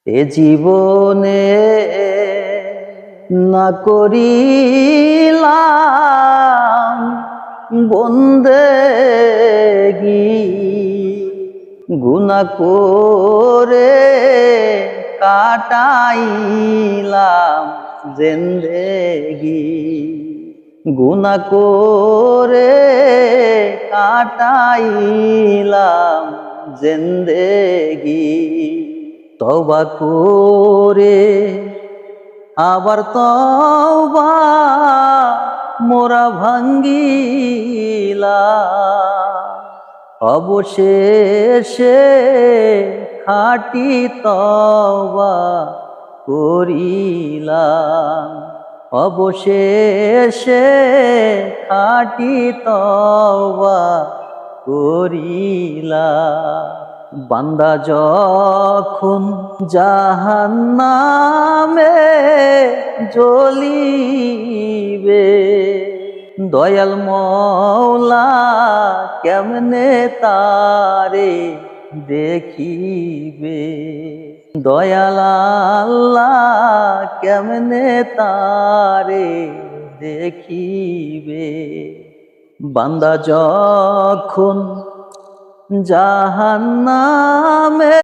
এ জীবনে না করিলাম বন্দেগি, গুনাহ করে কাটাইলাম জিন্দেগি, গুনাহ করে কাটাইলাম জিন্দেগি। তওবা করে আবার তওবা মোরা ভাঙ্গিলাম, অবশেষে খাঁটি তওবা করিলাম, অবশেষে খাঁটি তওবা করিলাম। বান্দা যখন জাহান্নামে জ্বলিবে, দয়াল মওলা কেমনে তারে দেখিবে, দয়াল আল্লাহ কেমনে তারে দেখিবে। বান্দা যখন জাহান্নামে